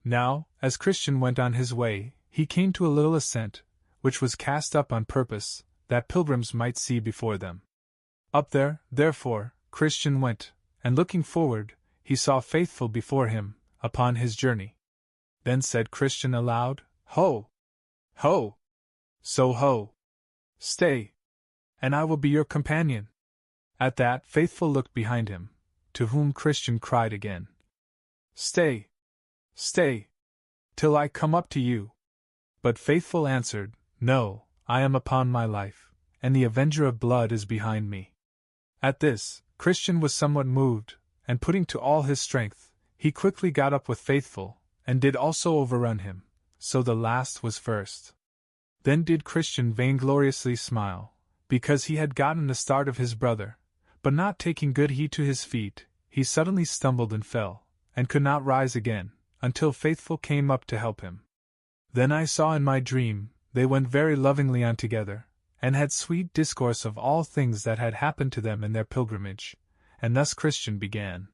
Now, as Christian went on his way, he came to a little ascent, which was cast up on purpose, that pilgrims might see before them. Up there, therefore, Christian went, and looking forward, he saw Faithful before him, upon his journey. Then said Christian aloud, Ho! Ho! So ho! Stay! And I will be your companion. At that Faithful looked behind him, to whom Christian cried again, Stay! Stay! Till I come up to you. But Faithful answered, No, I am upon my life, and the avenger of blood is behind me. At this, Christian was somewhat moved, and putting to all his strength, he quickly got up with Faithful, and did also overrun him, so the last was first. Then did Christian vaingloriously smile, because he had gotten the start of his brother, but not taking good heed to his feet, he suddenly stumbled and fell, and could not rise again, until Faithful came up to help him. Then I saw in my dream, they went very lovingly on together, and had sweet discourse of all things that had happened to them in their pilgrimage, and thus Christian began.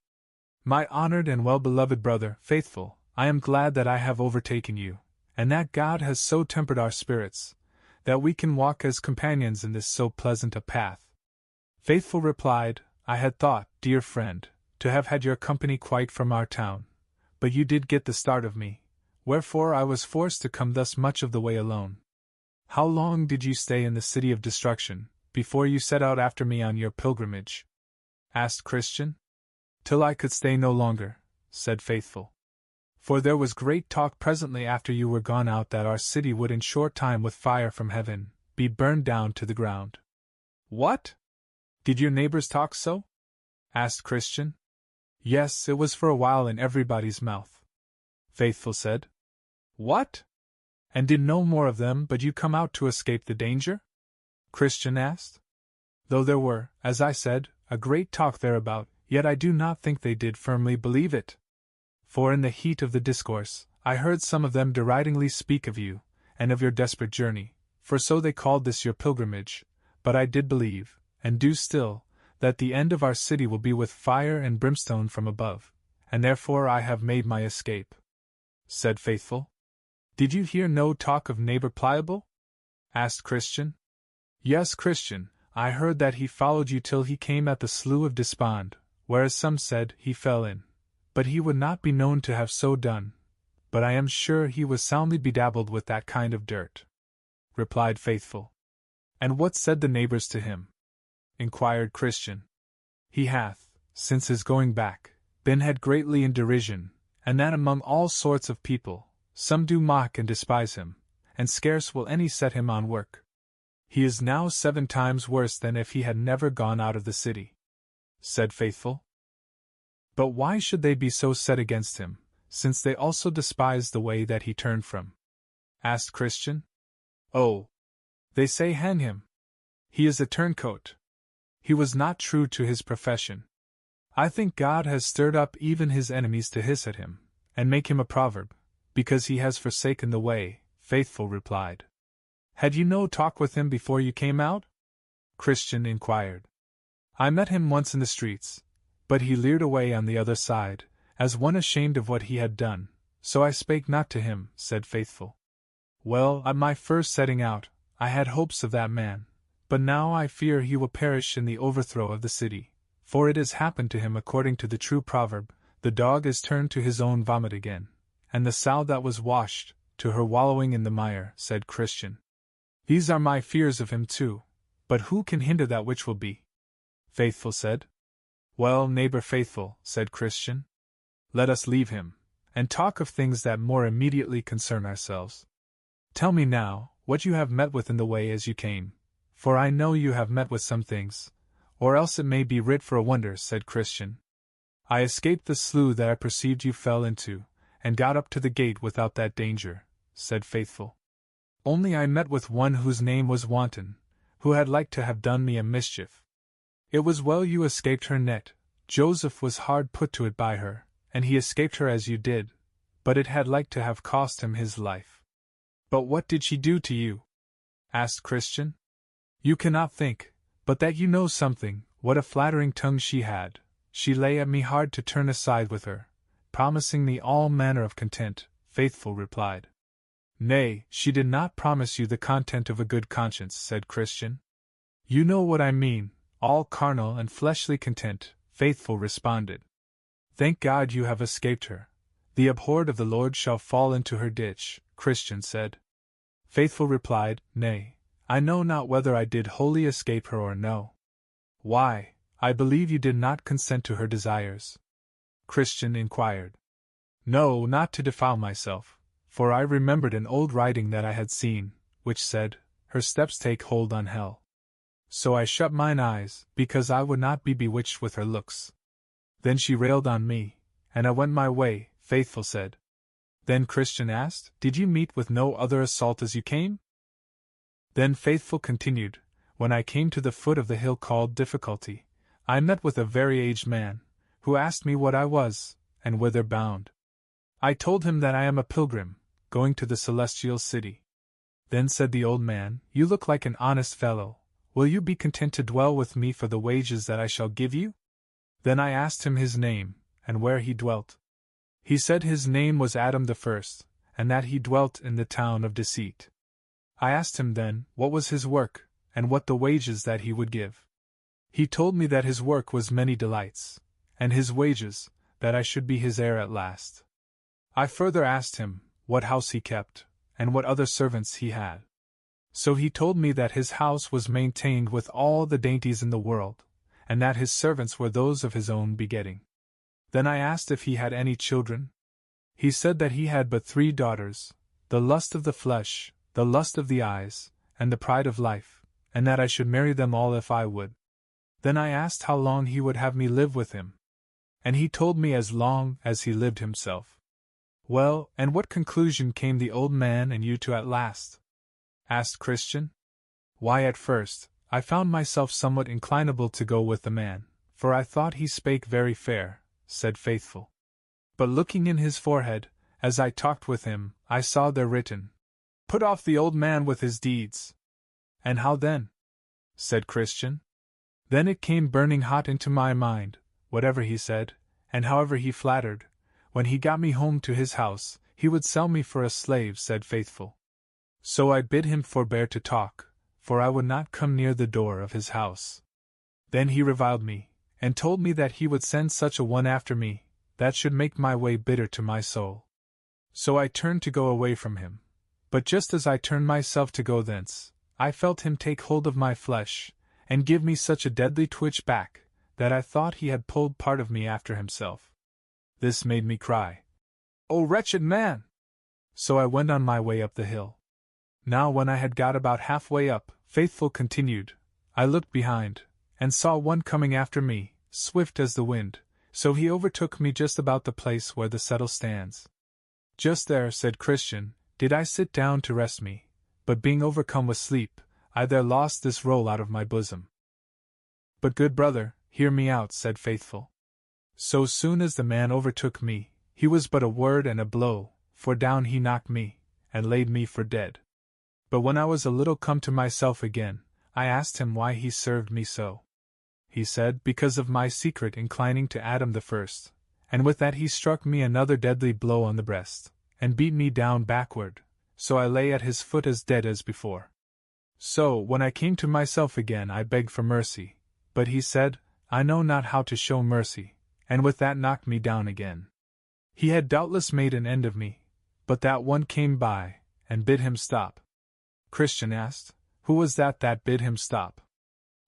My honored and well-beloved brother, Faithful, I am glad that I have overtaken you, and that God has so tempered our spirits, that we can walk as companions in this so pleasant a path. Faithful replied, I had thought, dear friend, to have had your company quite from our town, but you did get the start of me, wherefore I was forced to come thus much of the way alone. How long did you stay in the city of destruction, before you set out after me on your pilgrimage? Asked Christian. Till I could stay no longer, said Faithful. For there was great talk presently after you were gone out that our city would in short time with fire from heaven be burned down to the ground. What? Did your neighbors talk so? Asked Christian. Yes, it was for a while in everybody's mouth. Faithful said. What? And did no more of them but you come out to escape the danger? Christian asked. Though there were, as I said, a great talk thereabout, yet I do not think they did firmly believe it. For in the heat of the discourse, I heard some of them deridingly speak of you, and of your desperate journey, for so they called this your pilgrimage, but I did believe, and do still, that the end of our city will be with fire and brimstone from above, and therefore I have made my escape. Said Faithful. Did you hear no talk of neighbor Pliable? Asked Christian. Yes, Christian, I heard that he followed you till he came at the Slough of Despond, whereas some said he fell in. But he would not be known to have so done, but I am sure he was soundly bedabbled with that kind of dirt. Replied Faithful. And what said the neighbors to him? Inquired Christian. He hath, since his going back, been had greatly in derision, and that among all sorts of people, some do mock and despise him, and scarce will any set him on work. He is now 7 times worse than if he had never gone out of the city. Said Faithful. But why should they be so set against him, since they also despise the way that he turned from? Asked Christian. Oh! They say hang him. He is a turncoat. He was not true to his profession. I think God has stirred up even his enemies to hiss at him, and make him a proverb, because he has forsaken the way, Faithful replied. Had you no talk with him before you came out? Christian inquired. I met him once in the streets, but he leered away on the other side, as one ashamed of what he had done, so I spake not to him, said Faithful. Well, at my first setting out, I had hopes of that man, but now I fear he will perish in the overthrow of the city, for it has happened to him according to the true proverb, the dog is turned to his own vomit again, and the sow that was washed, to her wallowing in the mire, said Christian. These are my fears of him too, but who can hinder that which will be? Faithful said. Well, neighbor Faithful, said Christian, let us leave him, and talk of things that more immediately concern ourselves. Tell me now, what you have met with in the way as you came, for I know you have met with some things, or else it may be writ for a wonder, said Christian. I escaped the slough that I perceived you fell into, and got up to the gate without that danger, said Faithful. Only I met with one whose name was Wanton, who had like to have done me a mischief. It was well you escaped her net. Joseph was hard put to it by her, and he escaped her as you did, but it had like to have cost him his life. But what did she do to you? Asked Christian. You cannot think, but that you know something, what a flattering tongue she had. She lay at me hard to turn aside with her, promising me all manner of content, Faithful replied. Nay, she did not promise you the content of a good conscience, said Christian. You know what I mean, all carnal and fleshly content, Faithful responded. Thank God you have escaped her. The abhorred of the Lord shall fall into her ditch, Christian said. Faithful replied, Nay, I know not whether I did wholly escape her or no. Why, I believe you did not consent to her desires? Christian inquired. No, not to defile myself, for I remembered an old writing that I had seen, which said, Her steps take hold on hell. So I shut mine eyes, because I would not be bewitched with her looks. Then she railed on me, and I went my way, Faithful said. Then Christian asked, Did you meet with no other assault as you came? Then Faithful continued, When I came to the foot of the hill called Difficulty, I met with a very aged man, who asked me what I was, and whither bound. I told him that I am a pilgrim, going to the celestial city. Then said the old man, You look like an honest fellow, will you be content to dwell with me for the wages that I shall give you? Then I asked him his name, and where he dwelt. He said his name was Adam the First, and that he dwelt in the town of Deceit. I asked him then, what was his work, and what the wages that he would give. He told me that his work was many delights, and his wages, that I should be his heir at last. I further asked him, what house he kept, and what other servants he had. So he told me that his house was maintained with all the dainties in the world, and that his servants were those of his own begetting. Then I asked if he had any children. He said that he had but 3 daughters, the lust of the flesh, the lust of the eyes, and the pride of life, and that I should marry them all if I would. Then I asked how long he would have me live with him. And he told me as long as he lived himself. Well, and what conclusion came the old man and you to at last? Asked Christian. Why, at first, I found myself somewhat inclinable to go with the man, for I thought he spake very fair, said Faithful. But looking in his forehead, as I talked with him, I saw there written, Put off the old man with his deeds. And how then? Said Christian. Then it came burning hot into my mind, whatever he said, and however he flattered, when he got me home to his house, he would sell me for a slave, said Faithful. So I bid him forbear to talk, for I would not come near the door of his house. Then he reviled me, and told me that he would send such a one after me, that should make my way bitter to my soul. So I turned to go away from him. But just as I turned myself to go thence, I felt him take hold of my flesh, and give me such a deadly twitch back, that I thought he had pulled part of me after himself. This made me cry, O wretched man! So I went on my way up the hill. Now when I had got about halfway up, Faithful continued, I looked behind, and saw one coming after me, swift as the wind, so he overtook me just about the place where the settle stands. Just there, said Christian, did I sit down to rest me, but being overcome with sleep, I there lost this roll out of my bosom. But good brother, hear me out, said Faithful. So soon as the man overtook me, he was but a word and a blow, for down he knocked me, and laid me for dead. But when I was a little come to myself again, I asked him why he served me so. He said, because of my secret inclining to Adam the First, and with that he struck me another deadly blow on the breast, and beat me down backward, so I lay at his foot as dead as before. So, when I came to myself again, I begged for mercy, but he said, I know not how to show mercy, and with that knocked me down again. He had doubtless made an end of me, but that one came by, and bid him stop. Christian asked, Who was that bid him stop?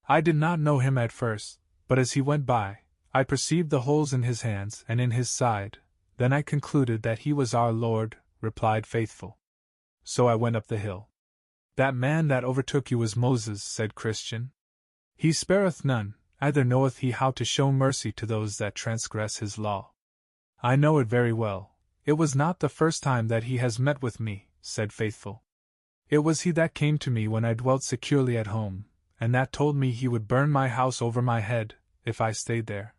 I did not know him at first, but as he went by, I perceived the holes in his hands and in his side, then I concluded that he was our Lord, replied Faithful. So I went up the hill. That man that overtook you was Moses, said Christian. He spareth none, either knoweth he how to show mercy to those that transgress his law. I know it very well. It was not the first time that he has met with me, said Faithful. It was he that came to me when I dwelt securely at home, and that told me he would burn my house over my head, if I stayed there.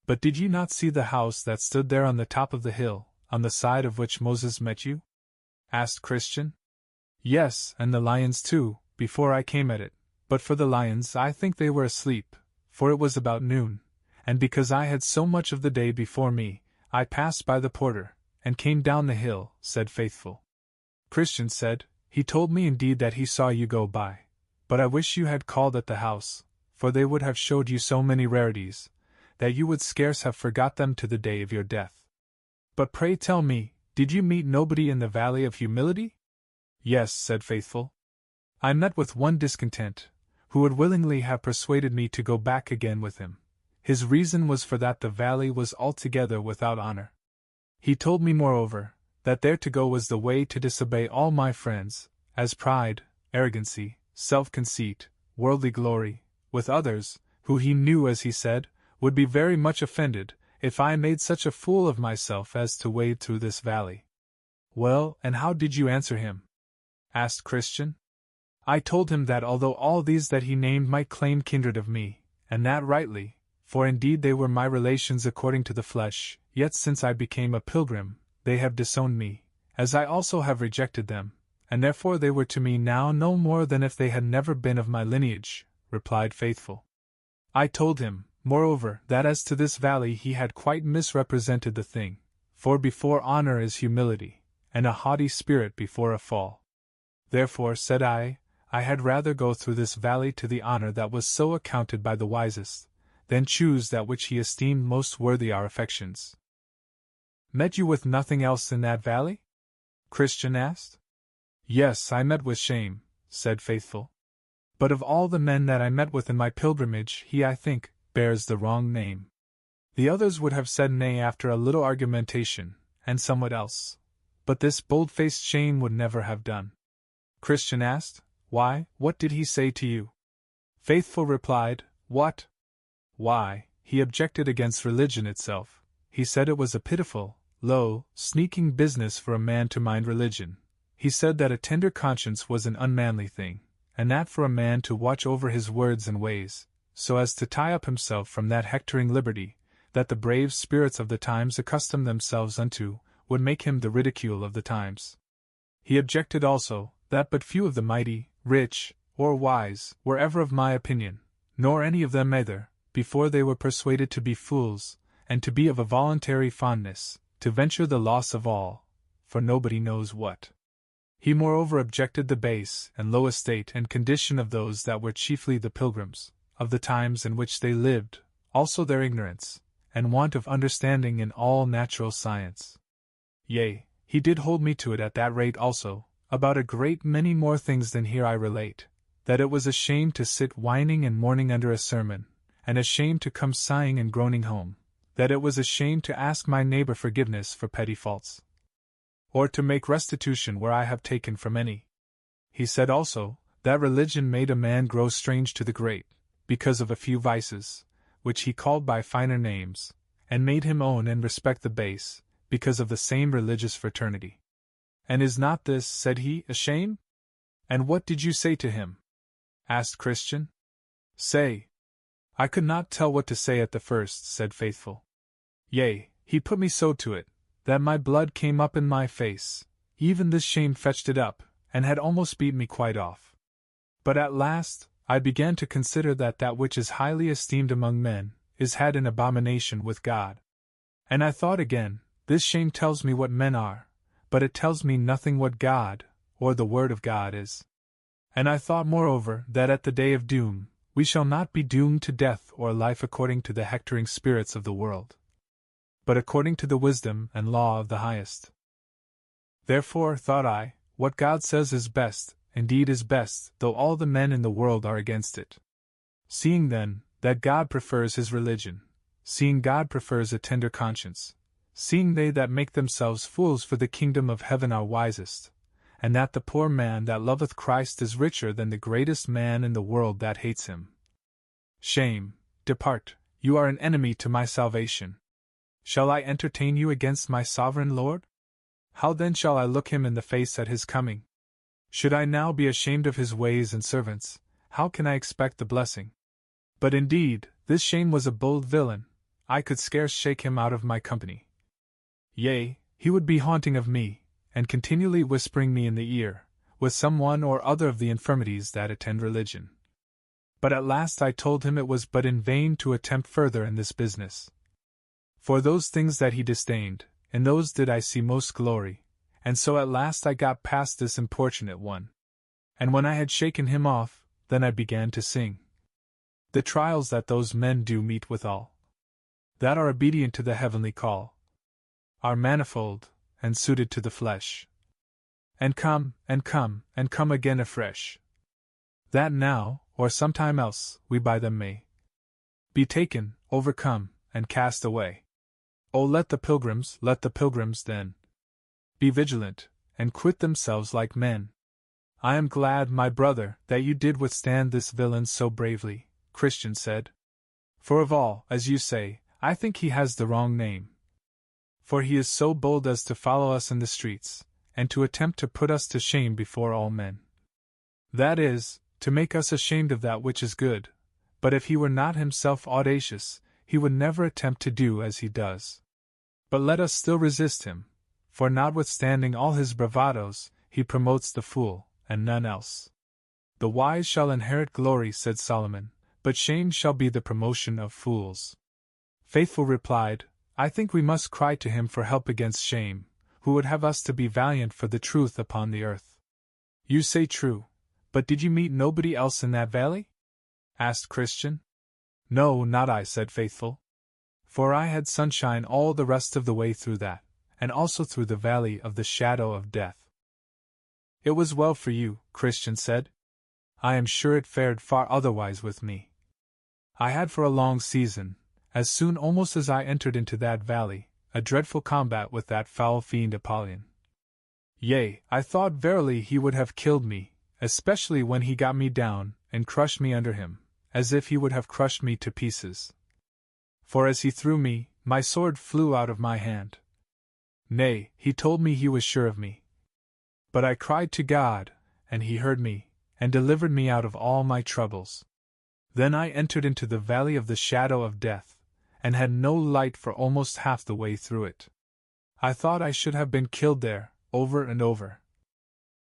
But did you not see the house that stood there on the top of the hill, on the side of which Moses met you? Asked Christian. Yes, and the lions too, before I came at it, but for the lions I think they were asleep, for it was about noon, and because I had so much of the day before me, I passed by the porter, and came down the hill, said Faithful. Christian said, he told me indeed that he saw you go by. But I wish you had called at the house, for they would have showed you so many rarities, that you would scarce have forgot them to the day of your death. But pray tell me, did you meet nobody in the Valley of Humility? Yes, said Faithful. I met with one discontent, who would willingly have persuaded me to go back again with him. His reason was for that the valley was altogether without honor. He told me, moreover, that there to go was the way to disobey all my friends, as pride, arrogancy, self-conceit, worldly glory, with others, who he knew, as he said, would be very much offended, if I made such a fool of myself as to wade through this valley. Well, and how did you answer him? Asked Christian. I told him that although all these that he named might claim kindred of me, and that rightly, for indeed they were my relations according to the flesh, yet since I became a pilgrim, they have disowned me, as I also have rejected them, and therefore they were to me now no more than if they had never been of my lineage, replied Faithful. I told him, moreover, that as to this valley he had quite misrepresented the thing, for before honor is humility, and a haughty spirit before a fall. Therefore, said I had rather go through this valley to the honor that was so accounted by the wisest, than choose that which he esteemed most worthy our affections. Met you with nothing else in that valley? Christian asked. Yes, I met with Shame, said Faithful. But of all the men that I met with in my pilgrimage, he, I think, bears the wrong name. The others would have said nay after a little argumentation, and somewhat else. But this bold-faced Shame would never have done. Christian asked, Why, what did he say to you? Faithful replied, What? Why, he objected against religion itself. He said it was a pitiful, low, sneaking business for a man to mind religion. He said that a tender conscience was an unmanly thing, and that for a man to watch over his words and ways, so as to tie up himself from that hectoring liberty, that the brave spirits of the times accustom themselves unto, would make him the ridicule of the times. He objected also, that but few of the mighty, rich, or wise, were ever of my opinion, nor any of them either, before they were persuaded to be fools, and to be of a voluntary fondness, to venture the loss of all, for nobody knows what. He moreover objected the base and low estate and condition of those that were chiefly the pilgrims, of the times in which they lived, also their ignorance, and want of understanding in all natural science. Yea, he did hold me to it at that rate also, about a great many more things than here I relate, that it was a shame to sit whining and mourning under a sermon, and a shame to come sighing and groaning home, that it was a shame to ask my neighbor forgiveness for petty faults, or to make restitution where I have taken from any. He said also, that religion made a man grow strange to the great, because of a few vices, which he called by finer names, and made him own and respect the base, because of the same religious fraternity. And is not this, said he, a shame? And what did you say to him? Asked Christian. Say. I could not tell what to say at the first, said Faithful. Yea, he put me so to it, that my blood came up in my face, even this shame fetched it up, and had almost beat me quite off. But at last, I began to consider that that which is highly esteemed among men, is had in abomination with God. And I thought again, this shame tells me what men are, but it tells me nothing what God, or the Word of God is. And I thought moreover, that at the day of doom, we shall not be doomed to death or life according to the hectoring spirits of the world, but according to the wisdom and law of the highest. Therefore, thought I, what God says is best, indeed is best, though all the men in the world are against it. Seeing then, that God prefers his religion, seeing God prefers a tender conscience, seeing they that make themselves fools for the kingdom of heaven are wisest, and that the poor man that loveth Christ is richer than the greatest man in the world that hates him. Shame, depart, you are an enemy to my salvation. Shall I entertain you against my sovereign Lord? How then shall I look him in the face at his coming? Should I now be ashamed of his ways and servants, how can I expect the blessing? But indeed, this Shame was a bold villain, I could scarce shake him out of my company. Yea, he would be haunting of me, and continually whispering me in the ear, with some one or other of the infirmities that attend religion. But at last I told him it was but in vain to attempt further in this business. For those things that he disdained, in those did I see most glory, and so at last I got past this importunate one. And when I had shaken him off, then I began to sing. The trials that those men do meet withal, that are obedient to the heavenly call, are manifold, and suited to the flesh. And come, and come, and come again afresh, that now, or sometime else, we by them may be taken, overcome, and cast away. O let the pilgrims then be vigilant, and quit themselves like men. I am glad, my brother, that you did withstand this villain so bravely, Christian said. For of all, as you say, I think he has the wrong name. For he is so bold as to follow us in the streets, and to attempt to put us to shame before all men. That is, to make us ashamed of that which is good, but if he were not himself audacious, he would never attempt to do as he does. But let us still resist him, for notwithstanding all his bravadoes, he promotes the fool, and none else. The wise shall inherit glory, said Solomon, but shame shall be the promotion of fools. Faithful replied, I think we must cry to him for help against shame, who would have us to be valiant for the truth upon the earth. You say true, but did you meet nobody else in that valley? Asked Christian. No, not I, said Faithful. For I had sunshine all the rest of the way through that, and also through the valley of the shadow of death. It was well for you, Christian said. I am sure it fared far otherwise with me. I had for a long season, as soon almost as I entered into that valley, a dreadful combat with that foul fiend Apollyon. Yea, I thought verily he would have killed me, especially when he got me down, and crushed me under him, as if he would have crushed me to pieces. For as he threw me, my sword flew out of my hand. Nay, he told me he was sure of me. But I cried to God, and he heard me, and delivered me out of all my troubles. Then I entered into the valley of the shadow of death, and had no light for almost half the way through it. I thought I should have been killed there, over and over.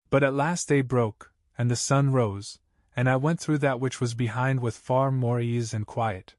But at last day broke, and the sun rose, and I went through that which was behind with far more ease and quiet.